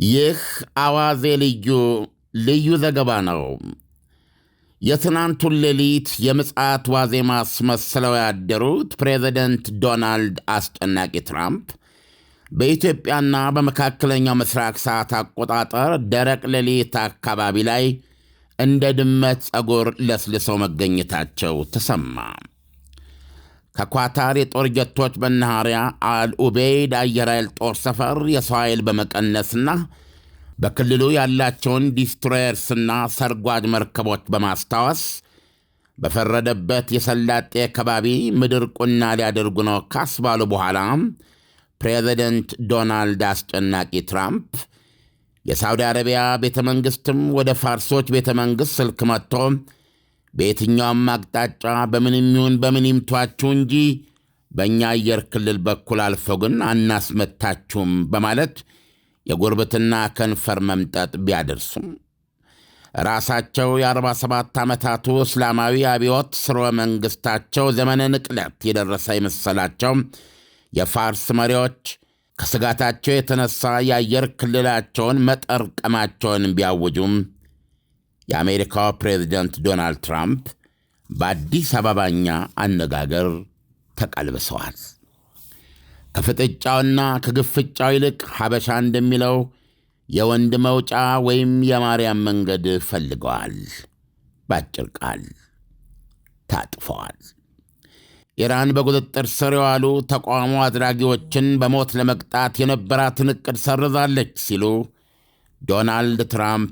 ይህ አዋዜ ልዩ ዘገባ ነው። የትናንቱን ሌሊት የምጽአት ዋዜማ አስመስለው ያደሩት ፕሬዚደንት ዶናልድ አስጨናቂ ትራምፕ በኢትዮጵያና በመካከለኛው ምስራቅ ሰዓት አቆጣጠር ደረቅ ሌሊት አካባቢ ላይ እንደ ድመት ጸጉር ለስልሰው መገኘታቸው ተሰማ። ከኳታር የጦር ጀቶች መናኸሪያ አልኡቤይድ አየር ኃይል ጦር ሰፈር የሰው ኃይል በመቀነስና በክልሉ ያላቸውን ዲስትሮየርስና ሰርጓጅ መርከቦች በማስታወስ በፈረደበት የሰላጤ ከባቢ ምድር ቁና ሊያደርጉ ነው ካስባሉ በኋላ ፕሬዚደንት ዶናልድ አስጨናቂ ትራምፕ የሳውዲ አረቢያ ቤተ መንግሥትም ወደ ፋርሶች ቤተ መንግሥት ስልክ መጥቶ በየትኛውም አቅጣጫ በምንም ይሁን በምን ይምቷችሁ እንጂ በእኛ አየር ክልል በኩል አልፈው ግን አናስመታችሁም በማለት የጉርብትና ከንፈር መምጠጥ ቢያደርሱም ራሳቸው የ47 ዓመታቱ እስላማዊ አብዮት ስርወ መንግሥታቸው ዘመነ ንቅለት የደረሰ የመሰላቸው የፋርስ መሪዎች ከስጋታቸው የተነሳ የአየር ክልላቸውን መጠርቀማቸውን ቢያውጁም የአሜሪካው ፕሬዚደንት ዶናልድ ትራምፕ በአዲስ አበባኛ አነጋገር ተቀልብሰዋል። ከፍጥጫውና ከግፍጫው ይልቅ ሐበሻ እንደሚለው የወንድ መውጫ ወይም የማርያም መንገድ ፈልገዋል። ባጭር ቃል ታጥፈዋል። ኢራን በቁጥጥር ስር የዋሉ ተቃውሞ አድራጊዎችን በሞት ለመቅጣት የነበራትን ዕቅድ ሰርዛለች ሲሉ ዶናልድ ትራምፕ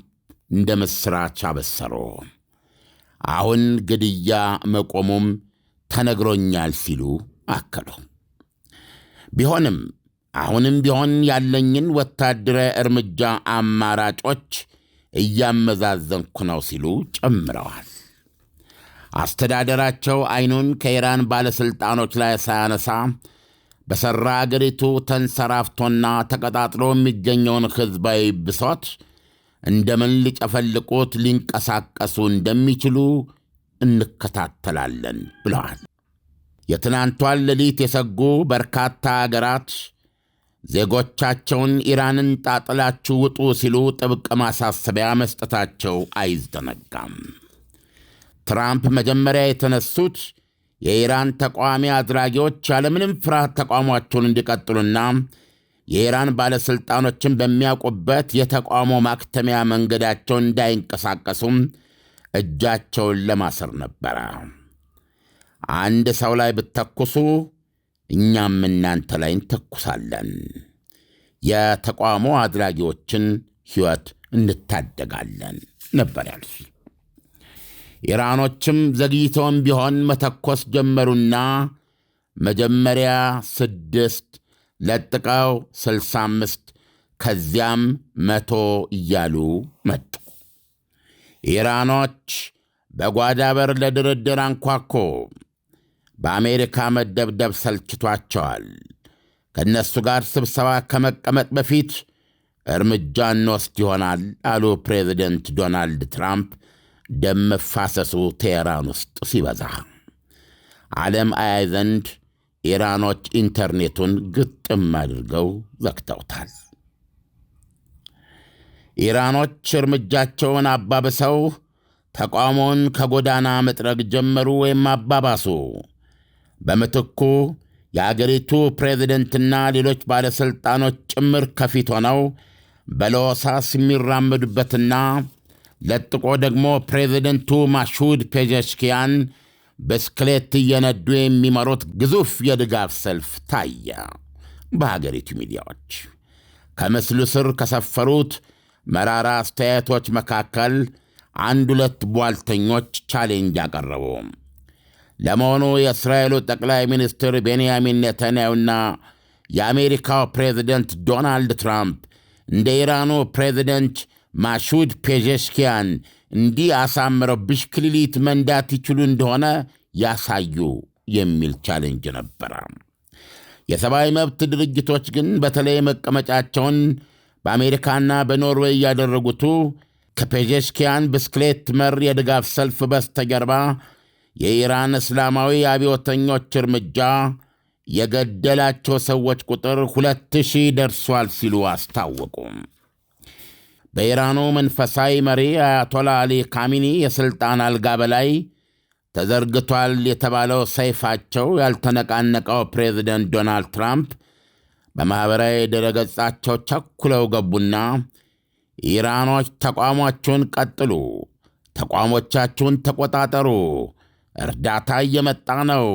እንደ ምስራች አበሰሩ። አሁን ግድያ መቆሙም ተነግሮኛል ሲሉ አከሉ። ቢሆንም አሁንም ቢሆን ያለኝን ወታደራዊ እርምጃ አማራጮች እያመዛዘንኩ ነው ሲሉ ጨምረዋል። አስተዳደራቸው ዓይኑን ከኢራን ባለሥልጣኖች ላይ ሳያነሳ በሠራ አገሪቱ ተንሰራፍቶና ተቀጣጥሎ የሚገኘውን ሕዝባዊ ብሶት እንደምን ሊጨፈልቁት ሊንቀሳቀሱ እንደሚችሉ እንከታተላለን ብለዋል። የትናንቷን ሌሊት የሰጉ በርካታ አገራት ዜጎቻቸውን ኢራንን ጣጥላችሁ ውጡ ሲሉ ጥብቅ ማሳሰቢያ መስጠታቸው አይዘነጋም። ትራምፕ መጀመሪያ የተነሱት የኢራን ተቃዋሚ አድራጊዎች ያለምንም ፍርሃት ተቃውሟቸውን እንዲቀጥሉና የኢራን ባለሥልጣኖችን በሚያውቁበት የተቃውሞ ማክተሚያ መንገዳቸው እንዳይንቀሳቀሱም እጃቸውን ለማሰር ነበረ። አንድ ሰው ላይ ብትተኩሱ እኛም እናንተ ላይ እንተኩሳለን፣ የተቃውሞ አድራጊዎችን ሕይወት እንታደጋለን ነበር ያሉት። ኢራኖችም ዘግይተውም ቢሆን መተኮስ ጀመሩና መጀመሪያ 6 ለጥቀው 65 ከዚያም 100 እያሉ መጡ። ኢራኖች በጓዳ በር ለድርድር አንኳኮ። በአሜሪካ መደብደብ ሰልችቷቸዋል። ከእነሱ ጋር ስብሰባ ከመቀመጥ በፊት እርምጃ እንወስድ ይሆናል አሉ ፕሬዚደንት ዶናልድ ትራምፕ። ደም መፋሰሱ ቴሄራን ውስጥ ሲበዛ ዓለም አያይ ዘንድ ኢራኖች ኢንተርኔቱን ግጥም አድርገው ዘግተውታል። ኢራኖች እርምጃቸውን አባብሰው ተቃውሞውን ከጎዳና መጥረግ ጀመሩ ወይም አባባሱ። በምትኩ የአገሪቱ ፕሬዚደንትና ሌሎች ባለሥልጣኖች ጭምር ከፊት ሆነው በለሆሳስ የሚራመዱበትና ለጥቆ ደግሞ ፕሬዚደንቱ ማሹድ ፔዜሽኪያን ብስክሌት እየነዱ የሚመሩት ግዙፍ የድጋፍ ሰልፍ ታየ። በሀገሪቱ ሚዲያዎች ከምስሉ ስር ከሰፈሩት መራራ አስተያየቶች መካከል 1-2 ቧልተኞች ቻሌንጅ አቀረቡ። ለመሆኑ የእስራኤሉ ጠቅላይ ሚኒስትር ቤንያሚን ኔታንያሁና የአሜሪካው ፕሬዚደንት ዶናልድ ትራምፕ እንደ ኢራኑ ፕሬዚደንት ማሹድ ፔዜሽኪያን እንዲህ አሳምረው ብሽክሌት መንዳት ይችሉ እንደሆነ ያሳዩ የሚል ቻሌንጅ ነበረ። የሰብአዊ መብት ድርጅቶች ግን በተለይ መቀመጫቸውን በአሜሪካና በኖርዌይ ያደረጉቱ ከፔዜሽኪያን ብስክሌት መር የድጋፍ ሰልፍ በስተጀርባ የኢራን እስላማዊ አብዮተኞች እርምጃ የገደላቸው ሰዎች ቁጥር 2000 ደርሷል ሲሉ አስታወቁ። በኢራኑ መንፈሳዊ መሪ አያቶላ አሊ ካሚኒ የሥልጣን አልጋ በላይ ተዘርግቷል የተባለው ሰይፋቸው ያልተነቃነቀው ፕሬዚደንት ዶናልድ ትራምፕ በማኅበራዊ ድረገጻቸው ቸኩለው ገቡና ኢራኖች ተቋማችሁን ቀጥሉ፣ ተቋሞቻችሁን ተቆጣጠሩ፣ እርዳታ እየመጣ ነው፣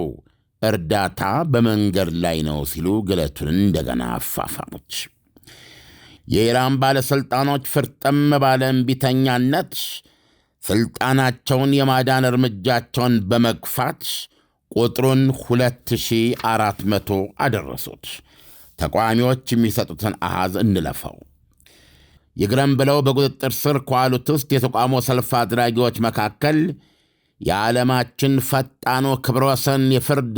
እርዳታ በመንገድ ላይ ነው ሲሉ ግለቱን እንደገና አፋፋሙች። የኢራን ባለሥልጣኖች ፍርጥም ባለ እምቢተኛነት ሥልጣናቸውን የማዳን እርምጃቸውን በመግፋት ቁጥሩን 2400 አደረሱት። ተቃዋሚዎች የሚሰጡትን አሃዝ እንለፈው። ይግረም ብለው በቁጥጥር ስር ከዋሉት ውስጥ የተቃውሞ ሰልፍ አድራጊዎች መካከል የዓለማችን ፈጣኑ ክብረ ወሰን የፍርድ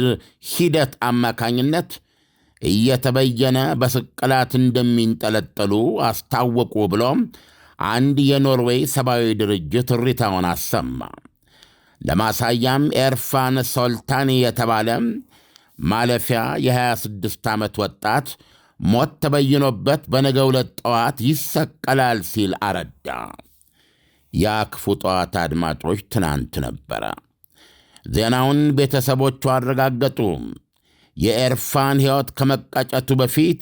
ሂደት አማካኝነት እየተበየነ በስቅላት እንደሚንጠለጠሉ አስታወቁ ብሎም አንድ የኖርዌይ ሰብአዊ ድርጅት እሪታውን አሰማ። ለማሳያም ኤርፋን ሶልታኒ የተባለ ማለፊያ የ26 ዓመት ወጣት ሞት ተበይኖበት በነገው ዕለት ጠዋት ይሰቀላል ሲል አረዳ። ያ ክፉ ጠዋት አድማጮች ትናንት ነበረ። ዜናውን ቤተሰቦቹ አረጋገጡ። የኤርፋን ሕይወት ከመቀጨቱ በፊት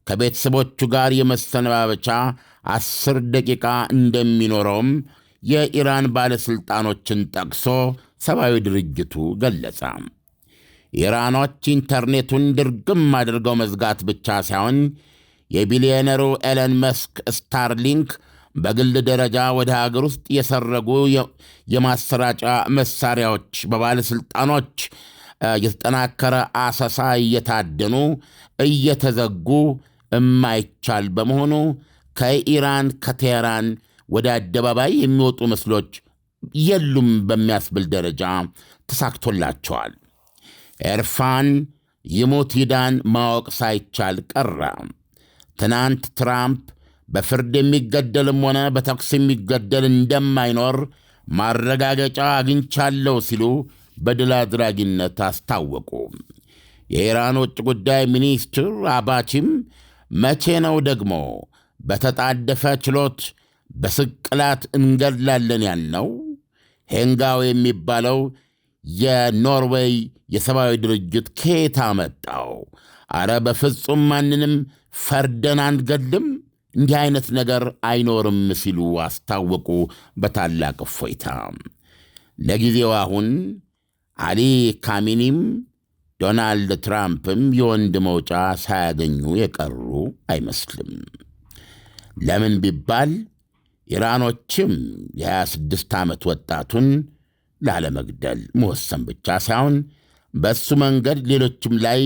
ከቤተሰቦቹ ጋር የመሰነባበቻ 10 ደቂቃ እንደሚኖረውም የኢራን ባለሥልጣኖችን ጠቅሶ ሰብአዊ ድርጅቱ ገለጸ። ኢራኖች ኢንተርኔቱን ድርግም አድርገው መዝጋት ብቻ ሳይሆን የቢሊዮነሩ ኤለን መስክ ስታርሊንክ በግል ደረጃ ወደ ሀገር ውስጥ የሰረጉ የማሰራጫ መሣሪያዎች በባለሥልጣኖች የተጠናከረ አሰሳ እየታደኑ እየተዘጉ እማይቻል በመሆኑ ከኢራን ከቴህራን ወደ አደባባይ የሚወጡ ምስሎች የሉም በሚያስብል ደረጃ ተሳክቶላቸዋል። ኤርፋን ይሙት ይዳን ማወቅ ሳይቻል ቀረ። ትናንት ትራምፕ በፍርድ የሚገደልም ሆነ በተኩስ የሚገደል እንደማይኖር ማረጋገጫ አግኝቻለሁ ሲሉ በድል አድራጊነት አስታወቁ። የኢራን ውጭ ጉዳይ ሚኒስትር አባቺም መቼ ነው ደግሞ በተጣደፈ ችሎት በስቅላት እንገድላለን ያልነው? ሄንጋው የሚባለው የኖርዌይ የሰብአዊ ድርጅት ከየት አመጣው? አረ በፍጹም ማንንም ፈርደን አንገድልም፣ እንዲህ አይነት ነገር አይኖርም ሲሉ አስታወቁ በታላቅ እፎይታ። ለጊዜው አሁን አሊ ካሚኒም ዶናልድ ትራምፕም የወንድ መውጫ ሳያገኙ የቀሩ አይመስልም። ለምን ቢባል ኢራኖችም የ26 ዓመት ወጣቱን ላለመግደል መወሰን ብቻ ሳይሆን በእሱ መንገድ ሌሎችም ላይ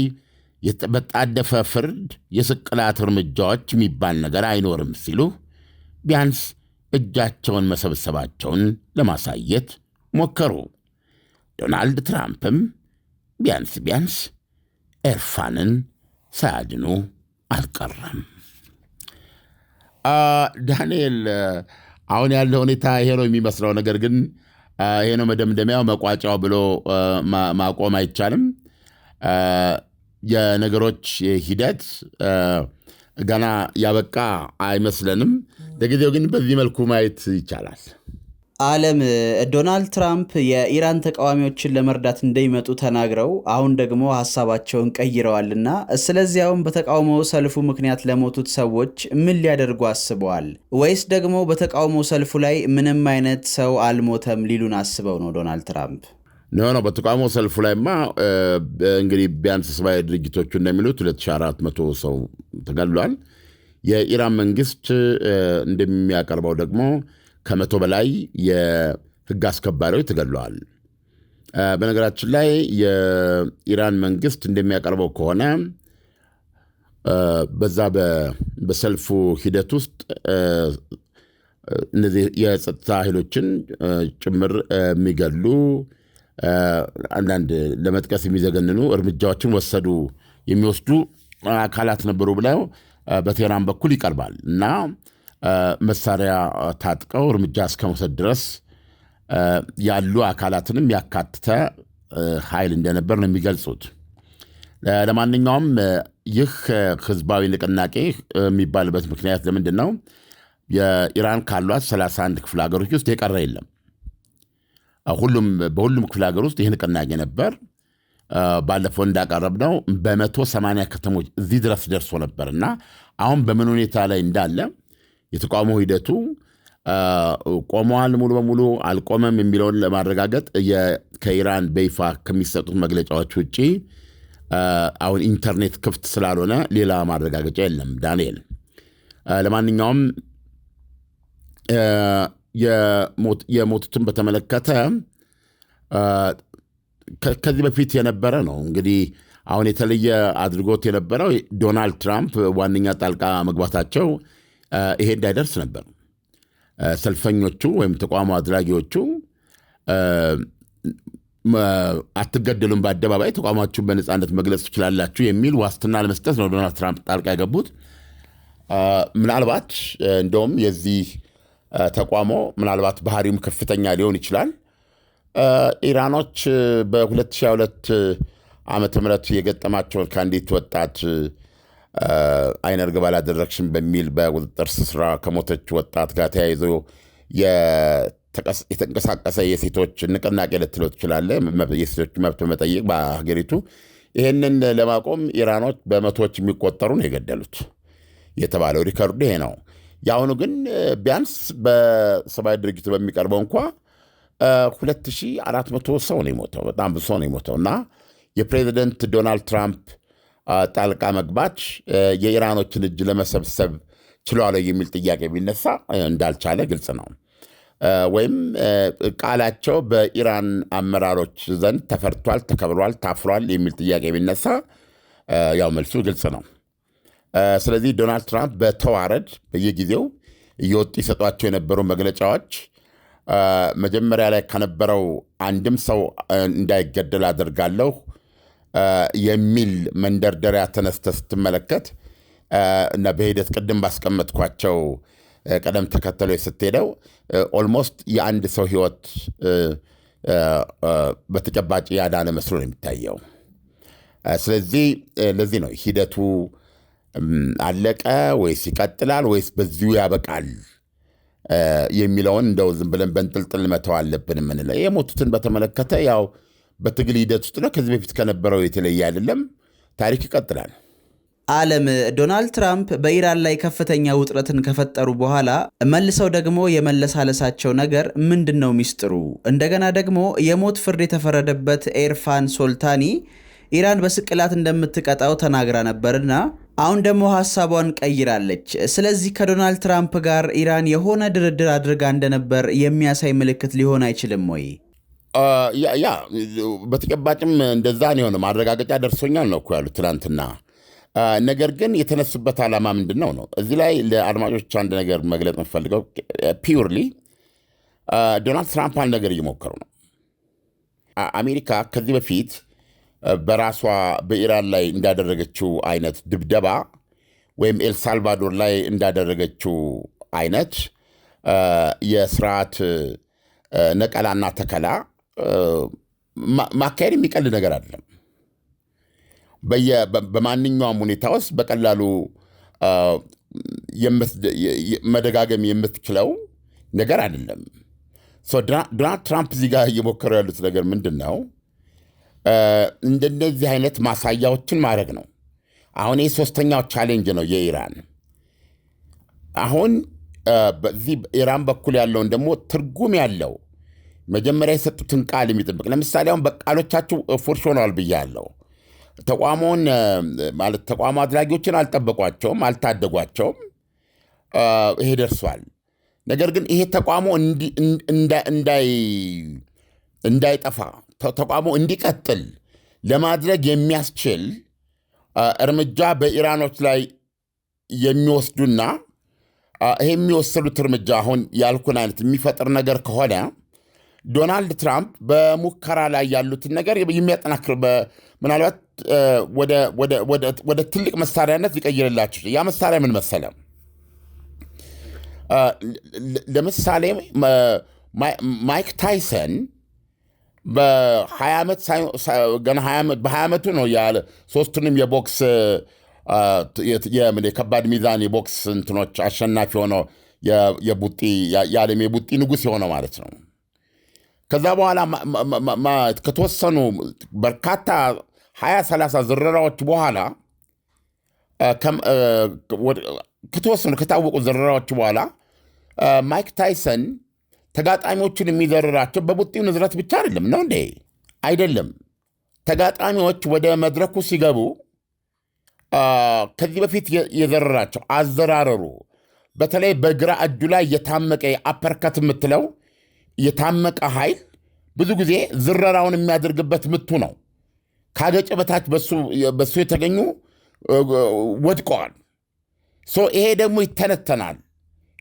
የተበጣደፈ ፍርድ፣ የስቅላት እርምጃዎች የሚባል ነገር አይኖርም ሲሉ ቢያንስ እጃቸውን መሰብሰባቸውን ለማሳየት ሞከሩ። ዶናልድ ትራምፕም ቢያንስ ኤርፋንን ሳያድኑ አልቀረም። ዳንኤል፣ አሁን ያለው ሁኔታ ይሄ ነው የሚመስለው። ነገር ግን ይሄ ነው መደምደሚያው መቋጫው ብሎ ማቆም አይቻልም። የነገሮች ሂደት ገና ያበቃ አይመስለንም። ለጊዜው ግን በዚህ መልኩ ማየት ይቻላል። ዓለም ዶናልድ ትራምፕ የኢራን ተቃዋሚዎችን ለመርዳት እንደሚመጡ ተናግረው አሁን ደግሞ ሐሳባቸውን ቀይረዋልና ስለዚያውም በተቃውሞ ሰልፉ ምክንያት ለሞቱት ሰዎች ምን ሊያደርጉ አስበዋል? ወይስ ደግሞ በተቃውሞ ሰልፉ ላይ ምንም አይነት ሰው አልሞተም ሊሉን አስበው ነው ዶናልድ ትራምፕ? ነው በተቃውሞ ሰልፉ ላይማ እንግዲህ ቢያንስ ሰብአዊ ድርጅቶቹ እንደሚሉት 2400 ሰው ተገድሏል። የኢራን መንግስት እንደሚያቀርበው ደግሞ ከመቶ በላይ የህግ አስከባሪዎች ተገድለዋል። በነገራችን ላይ የኢራን መንግስት እንደሚያቀርበው ከሆነ በዛ በሰልፉ ሂደት ውስጥ እነዚህ የጸጥታ ኃይሎችን ጭምር የሚገሉ አንዳንድ ለመጥቀስ የሚዘገንኑ እርምጃዎችን የሚወስዱ አካላት ነበሩ ብለው በቴህራን በኩል ይቀርባል እና መሳሪያ ታጥቀው እርምጃ እስከመውሰድ ድረስ ያሉ አካላትንም ያካተተ ኃይል እንደነበር ነው የሚገልጹት። ለማንኛውም ይህ ህዝባዊ ንቅናቄ የሚባልበት ምክንያት ለምንድን ነው? የኢራን ካሏት 31 ክፍለ ሀገሮች ውስጥ የቀረ የለም። በሁሉም ክፍለ ሀገር ውስጥ ይህ ንቅናቄ ነበር። ባለፈው እንዳቀረብነው በ180 ከተሞች እዚህ ድረስ ደርሶ ነበር እና አሁን በምን ሁኔታ ላይ እንዳለ የተቃውሞ ሂደቱ ቆመዋል፣ ሙሉ በሙሉ አልቆመም የሚለውን ለማረጋገጥ ከኢራን በይፋ ከሚሰጡት መግለጫዎች ውጭ አሁን ኢንተርኔት ክፍት ስላልሆነ ሌላ ማረጋገጫ የለም። ዳንኤል፣ ለማንኛውም የሞቱትን በተመለከተ ከዚህ በፊት የነበረ ነው። እንግዲህ አሁን የተለየ አድርጎት የነበረው ዶናልድ ትራምፕ ዋነኛ ጣልቃ መግባታቸው ይሄ እንዳይደርስ ነበር። ሰልፈኞቹ ወይም ተቃውሞ አድራጊዎቹ አትገደሉም፣ በአደባባይ ተቃውሟችሁን በነፃነት መግለጽ ትችላላችሁ የሚል ዋስትና ለመስጠት ነው ዶናልድ ትራምፕ ጣልቃ የገቡት። ምናልባት እንደውም የዚህ ተቃውሞ ምናልባት ባህሪውም ከፍተኛ ሊሆን ይችላል። ኢራኖች በ2022 ዓመተ ምህረት የገጠማቸውን ከአንዲት ወጣት አይነ ርግብ አላደረግሽም በሚል በቁጥጥር ስር ከሞተች ወጣት ጋር ተያይዞ የተንቀሳቀሰ የሴቶች ንቅናቄ ልትለው ትችላለህ፣ የሴቶች መብት በመጠየቅ በሀገሪቱ። ይህንን ለማቆም ኢራኖች በመቶዎች የሚቆጠሩ ነው የገደሉት የተባለው ሪከርዱ ይሄ ነው። የአሁኑ ግን ቢያንስ በሰብአዊ ድርጅቱ በሚቀርበው እንኳ 2400 ሰው ነው የሞተው። በጣም ብዙ ሰው ነው የሞተው እና የፕሬዚደንት ዶናልድ ትራምፕ ጣልቃ መግባት የኢራኖችን እጅ ለመሰብሰብ ችሏል የሚል ጥያቄ ቢነሳ እንዳልቻለ ግልጽ ነው። ወይም ቃላቸው በኢራን አመራሮች ዘንድ ተፈርቷል፣ ተከብሯል፣ ታፍሯል የሚል ጥያቄ ቢነሳ ያው መልሱ ግልጽ ነው። ስለዚህ ዶናልድ ትራምፕ በተዋረድ በየጊዜው እየወጡ ይሰጧቸው የነበሩ መግለጫዎች መጀመሪያ ላይ ከነበረው አንድም ሰው እንዳይገደል አደርጋለሁ የሚል መንደርደሪያ ተነስተ ስትመለከት እና በሂደት ቅድም ባስቀመጥኳቸው ቀደም ተከተሎች ስትሄደው ኦልሞስት የአንድ ሰው ሕይወት በተጨባጭ ያዳነ መስሎ ነው የሚታየው። ስለዚህ ለዚህ ነው ሂደቱ አለቀ ወይስ ይቀጥላል ወይስ በዚሁ ያበቃል የሚለውን እንደው ዝም ብለን በንጥልጥል መተው አለብን የምንለው። የሞቱትን በተመለከተ ያው በትግል ሂደት ውስጥ ነው። ከዚህ በፊት ከነበረው የተለየ አይደለም። ታሪክ ይቀጥላል። ዓለም ዶናልድ ትራምፕ በኢራን ላይ ከፍተኛ ውጥረትን ከፈጠሩ በኋላ መልሰው ደግሞ የመለሳለሳቸው ነገር ምንድን ነው ሚስጥሩ? እንደገና ደግሞ የሞት ፍርድ የተፈረደበት ኤርፋን ሶልታኒ ኢራን በስቅላት እንደምትቀጣው ተናግራ ነበርና አሁን ደግሞ ሐሳቧን ቀይራለች። ስለዚህ ከዶናልድ ትራምፕ ጋር ኢራን የሆነ ድርድር አድርጋ እንደነበር የሚያሳይ ምልክት ሊሆን አይችልም ወይ? ያ በተጨባጭም እንደዛ ነው የሆነ ማረጋገጫ ደርሶኛል ነው እኮ ያሉት ትናንትና። ነገር ግን የተነሱበት ዓላማ ምንድን ነው ነው? እዚህ ላይ ለአድማጮች አንድ ነገር መግለጽ የምፈልገው ፒውርሊ ዶናልድ ትራምፕ አንድ ነገር እየሞከሩ ነው። አሜሪካ ከዚህ በፊት በራሷ በኢራን ላይ እንዳደረገችው አይነት ድብደባ ወይም ኤልሳልቫዶር ላይ እንዳደረገችው አይነት የስርዓት ነቀላና ተከላ ማካሄድ የሚቀል ነገር አይደለም። በማንኛውም ሁኔታ ውስጥ በቀላሉ መደጋገም የምትችለው ነገር አይደለም። ዶናልድ ትራምፕ እዚህ ጋር እየሞከሩ ያሉት ነገር ምንድን ነው? እንደነዚህ አይነት ማሳያዎችን ማድረግ ነው። አሁን ይህ ሶስተኛው ቻሌንጅ ነው የኢራን። አሁን በዚህ ኢራን በኩል ያለውን ደግሞ ትርጉም ያለው መጀመሪያ የሰጡትን ቃል የሚጠብቅ ለምሳሌ አሁን በቃሎቻቸው ፉርሽ ሆነዋል ብያለሁ። ተቋሙን ማለት ተቋሙ አድራጊዎችን አልጠበቋቸውም፣ አልታደጓቸውም። ይሄ ደርሷል። ነገር ግን ይሄ ተቋሙ እንዳይጠፋ ተቋሙ እንዲቀጥል ለማድረግ የሚያስችል እርምጃ በኢራኖች ላይ የሚወስዱና ይሄ የሚወሰዱት እርምጃ አሁን ያልኩን አይነት የሚፈጥር ነገር ከሆነ ዶናልድ ትራምፕ በሙከራ ላይ ያሉትን ነገር የሚያጠናክር ምናልባት ወደ ትልቅ መሳሪያነት ሊቀይርላቸው። ያ መሳሪያ ምን መሰለ? ለምሳሌ ማይክ ታይሰን በ20 ዓመቱ ነው ያለ ሶስቱንም የቦክስ የከባድ ሚዛን የቦክስ እንትኖች አሸናፊ ሆኖ የዓለም የቡጢ ንጉሥ የሆነው ማለት ነው። ከዛ በኋላ ከተወሰኑ በርካታ 20-30 ዝረራዎች በኋላ ከተወሰኑ ከታወቁ ዝረራዎች በኋላ ማይክ ታይሰን ተጋጣሚዎቹን የሚዘርራቸው በቡጢው ንዝረት ብቻ አይደለም ነው እንዴ? አይደለም። ተጋጣሚዎች ወደ መድረኩ ሲገቡ ከዚህ በፊት የዘረራቸው አዘራረሩ በተለይ በግራ እጁ ላይ የታመቀ አፐርከት የምትለው የታመቀ ኃይል ብዙ ጊዜ ዝረራውን የሚያደርግበት ምቱ ነው። ካገጨ በታች በሱ የተገኙ ወድቀዋል። ይሄ ደግሞ ይተነተናል።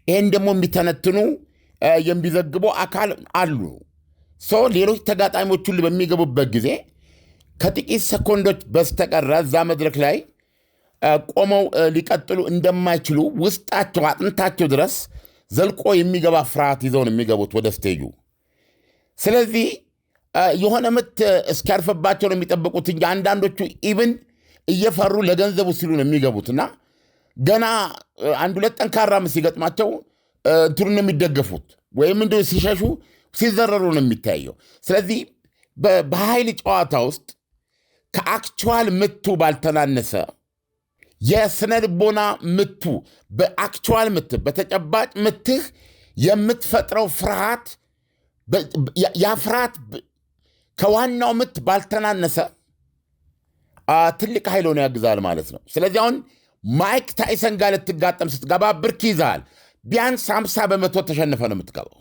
ይሄን ደግሞ የሚተነትኑ የሚዘግቡ አካል አሉ። ሌሎች ተጋጣሚዎች ሁሉ በሚገቡበት ጊዜ ከጥቂት ሰኮንዶች በስተቀር እዛ መድረክ ላይ ቆመው ሊቀጥሉ እንደማይችሉ ውስጣቸው አጥንታቸው ድረስ ዘልቆ የሚገባ ፍርሃት ይዘው ነው የሚገቡት ወደ ስቴጁ። ስለዚህ የሆነ ምት እስኪያርፍባቸው ነው የሚጠብቁት እንጂ አንዳንዶቹ ኢቭን እየፈሩ ለገንዘቡ ሲሉ ነው የሚገቡትና ገና አንድ ሁለት ጠንካራ ምት ሲገጥማቸው እንትኑን ነው የሚደገፉት ወይም እንዲ ሲሸሹ ሲዘረሩ ነው የሚታየው። ስለዚህ በኃይል ጨዋታ ውስጥ ከአክቹዋል ምቱ ባልተናነሰ የስነ ልቦና ምቱ በአክቹዋል ምት በተጨባጭ ምትህ የምትፈጥረው ፍርሃት ያ ፍርሃት ከዋናው ምት ባልተናነሰ ትልቅ ኃይል ሆኖ ያግዛል ማለት ነው። ስለዚህ አሁን ማይክ ታይሰን ጋር ልትጋጠም ስትገባ ብርክ ይዛል። ቢያንስ 50% ተሸንፈ ነው የምትገባው።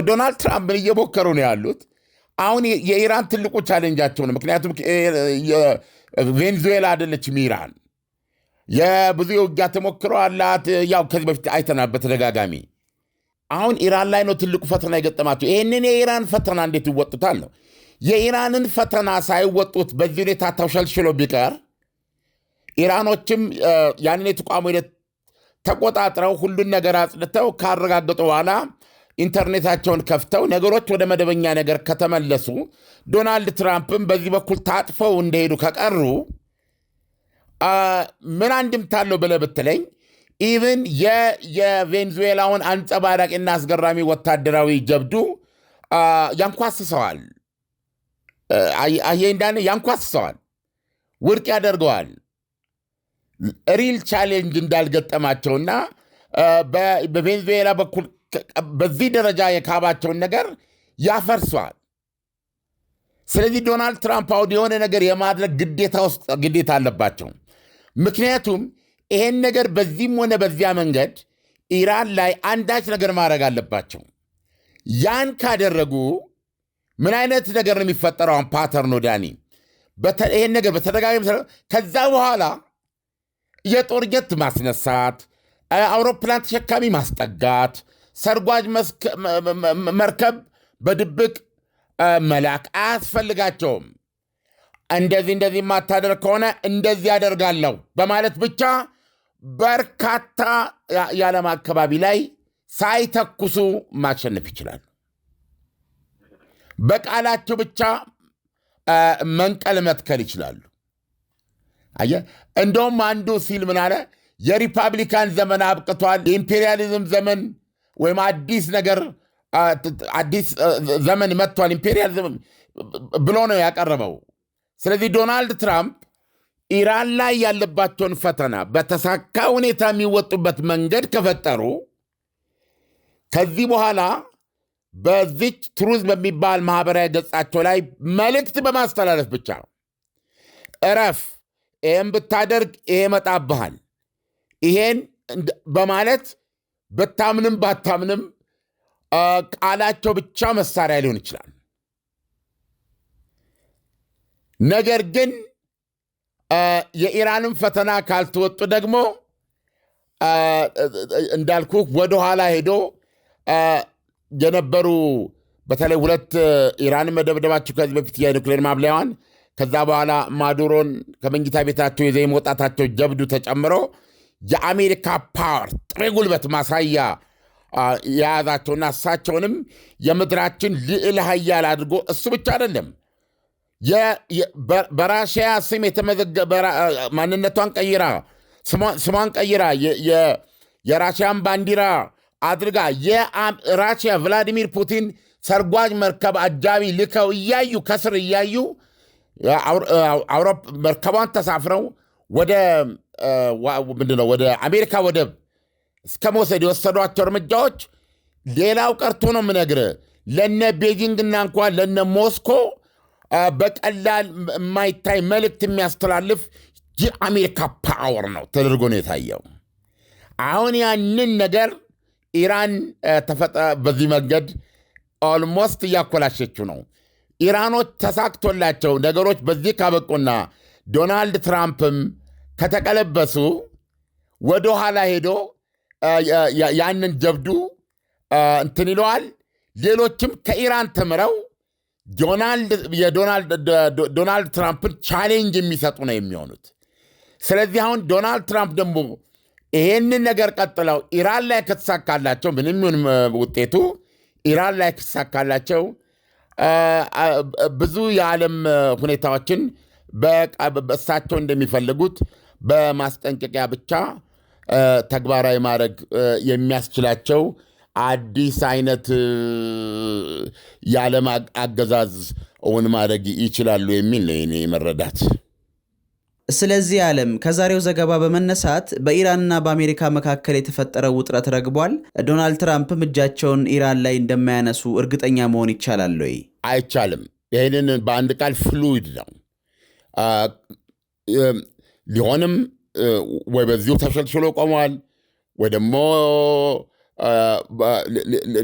ዶናልድ ትራምፕ እየሞከሩ ነው ያሉት። አሁን የኢራን ትልቁ ቻሌንጃቸው ነው። ምክንያቱም ቬንዙዌላ አይደለችም ኢራን። የብዙ የውጊያ ተሞክሮ አላት። ያው ከዚህ በፊት አይተናል በተደጋጋሚ። አሁን ኢራን ላይ ነው ትልቁ ፈተና የገጠማቸው። ይህንን የኢራን ፈተና እንዴት ይወጡታል ነው። የኢራንን ፈተና ሳይወጡት በዚህ ሁኔታ ተሸልሽሎ ቢቀር ኢራኖችም ያንን የተቋሙ ሂደት ተቆጣጥረው ሁሉን ነገር አጽድተው ካረጋገጡ በኋላ ኢንተርኔታቸውን ከፍተው ነገሮች ወደ መደበኛ ነገር ከተመለሱ ዶናልድ ትራምፕም በዚህ በኩል ታጥፈው እንደሄዱ ከቀሩ ምን አንድምታለው ብለህ ብትለኝ ኢቭን የቬንዙዌላውን አንጸባራቂና አስገራሚ ወታደራዊ ጀብዱ ያንኳስሰዋል። እንዳነ ያንኳስሰዋል፣ ውድቅ ያደርገዋል። ሪል ቻሌንጅ እንዳልገጠማቸውና በቬንዙዌላ በኩል በዚህ ደረጃ የካባቸውን ነገር ያፈርሷል። ስለዚህ ዶናልድ ትራምፕ አሁን የሆነ ነገር የማድረግ ግዴታ አለባቸው። ምክንያቱም ይሄን ነገር በዚህም ሆነ በዚያ መንገድ ኢራን ላይ አንዳች ነገር ማድረግ አለባቸው። ያን ካደረጉ ምን አይነት ነገር ነው የሚፈጠረው? ፓተርን ነው ዳኒ። ይሄን ነገር በተደጋጋሚ ከዛ በኋላ የጦር ጀት ማስነሳት፣ አውሮፕላን ተሸካሚ ማስጠጋት፣ ሰርጓጅ መርከብ በድብቅ መላክ አያስፈልጋቸውም። እንደዚህ ማታደርግ ከሆነ እንደዚህ ያደርጋለሁ በማለት ብቻ በርካታ የዓለም አካባቢ ላይ ሳይተኩሱ ማሸነፍ ይችላሉ። በቃላቸው ብቻ መንቀል መትከል ይችላሉ። አየህ፣ እንደውም አንዱ ሲል ምን አለ? የሪፐብሊካን ዘመን አብቅቷል፣ የኢምፔሪያሊዝም ዘመን ወይም አዲስ ዘመን መጥቷል፣ ኢምፔሪያሊዝም ብሎ ነው ያቀረበው። ስለዚህ ዶናልድ ትራምፕ ኢራን ላይ ያለባቸውን ፈተና በተሳካ ሁኔታ የሚወጡበት መንገድ ከፈጠሩ ከዚህ በኋላ በዚች ትሩዝ በሚባል ማህበራዊ ገጻቸው ላይ መልእክት በማስተላለፍ ብቻ ነው። እረፍ፣ ይህን ብታደርግ ይሄ መጣብሃል፣ ይሄን በማለት ብታምንም ባታምንም ቃላቸው ብቻ መሳሪያ ሊሆን ይችላል። ነገር ግን የኢራንን ፈተና ካልተወጡ ደግሞ እንዳልኩ ወደኋላ ሄዶ የነበሩ በተለይ ሁለት ኢራን መደብደባቸው ከዚህ በፊት የኒውክሌር ማብለያዋን ከዛ በኋላ ማዱሮን ከመኝታ ቤታቸው ይዘው መውጣታቸው ጀብዱ ተጨምሮ የአሜሪካ ፓወር ጥሬ ጉልበት ማሳያ የያዛቸውና እሳቸውንም የምድራችን ልዕለ ኃያል አድርጎ እሱ ብቻ አይደለም በራሽያ ስም የተመዘገበ ማንነቷን ቀይራ ስሟን ቀይራ የራሽያን ባንዲራ አድርጋ የራሽያ ቭላዲሚር ፑቲን ሰርጓጅ መርከብ አጃቢ ልከው እያዩ ከስር እያዩ መርከቧን ተሳፍረው ወደ አሜሪካ ወደብ እስከ መውሰድ የወሰዷቸው እርምጃዎች ሌላው ቀርቶ ነው የምነግርህ ለነ ቤጂንግና እንኳን ለነ ሞስኮ በቀላል የማይታይ መልእክት የሚያስተላልፍ የአሜሪካ ፓወር ነው ተደርጎ ነው የታየው። አሁን ያንን ነገር ኢራን በዚህ መንገድ ኦልሞስት እያኮላሸችው ነው። ኢራኖች ተሳክቶላቸው ነገሮች በዚህ ካበቁና ዶናልድ ትራምፕም ከተቀለበሱ ወደ ኋላ ሄዶ ያንን ጀብዱ እንትን ይለዋል። ሌሎችም ከኢራን ተምረው ዶናልድ ትራምፕን ቻሌንጅ የሚሰጡ ነው የሚሆኑት። ስለዚህ አሁን ዶናልድ ትራምፕ ደግሞ ይሄንን ነገር ቀጥለው ኢራን ላይ ከተሳካላቸው ምንም ይሁን ውጤቱ ኢራን ላይ ከተሳካላቸው ብዙ የዓለም ሁኔታዎችን በእሳቸው እንደሚፈልጉት በማስጠንቀቂያ ብቻ ተግባራዊ ማድረግ የሚያስችላቸው አዲስ አይነት የዓለም አገዛዝ እውን ማድረግ ይችላሉ የሚል ነው የኔ መረዳት። ስለዚህ ዓለም ከዛሬው ዘገባ በመነሳት በኢራንና በአሜሪካ መካከል የተፈጠረው ውጥረት ረግቧል። ዶናልድ ትራምፕም እጃቸውን ኢራን ላይ እንደማያነሱ እርግጠኛ መሆን ይቻላል ወይ? አይቻልም። ይህንን በአንድ ቃል ፍሉይድ ነው። ሊሆንም ወይ በዚሁ ተሸልሽሎ ቆመዋል ወይ ደግሞ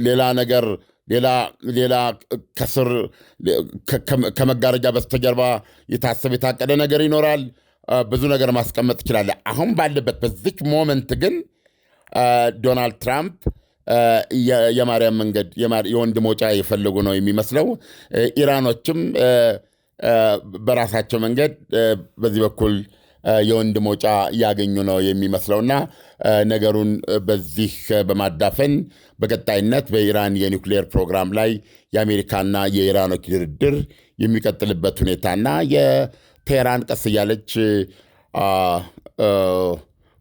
ሌላ ነገር ሌላ ከስር ከመጋረጃ በስተጀርባ የታቀደ ነገር ይኖራል። ብዙ ነገር ማስቀመጥ ትችላለህ። አሁን ባለበት በዚች ሞመንት ግን ዶናልድ ትራምፕ የማርያም መንገድ የወንድ መውጫ የፈለጉ ነው የሚመስለው። ኢራኖችም በራሳቸው መንገድ በዚህ በኩል የወንድ መውጫ ያገኙ ነው የሚመስለውና ነገሩን በዚህ በማዳፈን በቀጣይነት በኢራን የኒውክሌር ፕሮግራም ላይ የአሜሪካና የኢራኖች ድርድር የሚቀጥልበት ሁኔታና የቴህራን ቀስ እያለች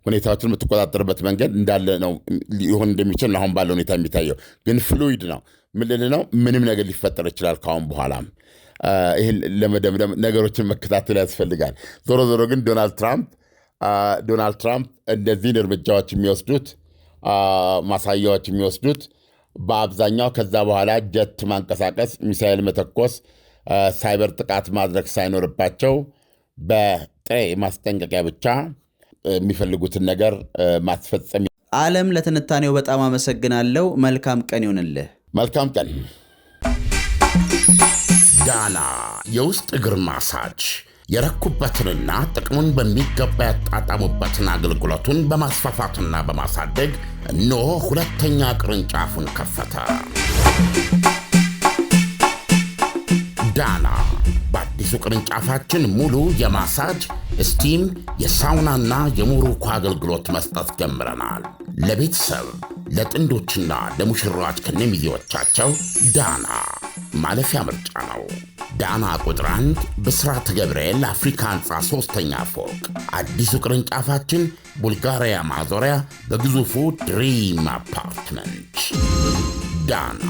ሁኔታዎችን የምትቆጣጠርበት መንገድ እንዳለ ነው ሊሆን እንደሚችል አሁን ባለ ሁኔታ የሚታየው። ግን ፍሉይድ ነው። ምንድን ነው ምንም ነገር ሊፈጠር ይችላል ካሁን በኋላም። ይህን ለመደምደም ነገሮችን መከታተል ያስፈልጋል። ዞሮ ዞሮ ግን ዶናልድ ትራምፕ እነዚህን እርምጃዎች የሚወስዱት ማሳያዎች የሚወስዱት በአብዛኛው ከዛ በኋላ ጀት ማንቀሳቀስ፣ ሚሳኤል መተኮስ፣ ሳይበር ጥቃት ማድረግ ሳይኖርባቸው በጥሬ ማስጠንቀቂያ ብቻ የሚፈልጉትን ነገር ማስፈጸም። ዓለም ለትንታኔው በጣም አመሰግናለሁ። መልካም ቀን ይሁንልህ። መልካም ቀን። ዳና የውስጥ እግር ማሳጅ የረኩበትንና ጥቅሙን በሚገባ ያጣጣሙበትን አገልግሎቱን በማስፋፋትና በማሳደግ እነሆ ሁለተኛ ቅርንጫፉን ከፈተ። ዳና በአዲሱ ቅርንጫፋችን ሙሉ የማሳጅ ስቲም፣ የሳውናና የሞሮኮ አገልግሎት መስጠት ጀምረናል። ለቤተሰብ ለጥንዶችና ለሙሽራዎች ከነሚዜዎቻቸው ዳና ማለፊያ ምርጫ ነው። ዳና ቁጥር 1 ብስራተ ገብርኤል አፍሪካ ህንፃ 3ኛ ፎቅ። አዲሱ ቅርንጫፋችን ቡልጋሪያ ማዞሪያ በግዙፉ ድሪም አፓርትመንት። ዳና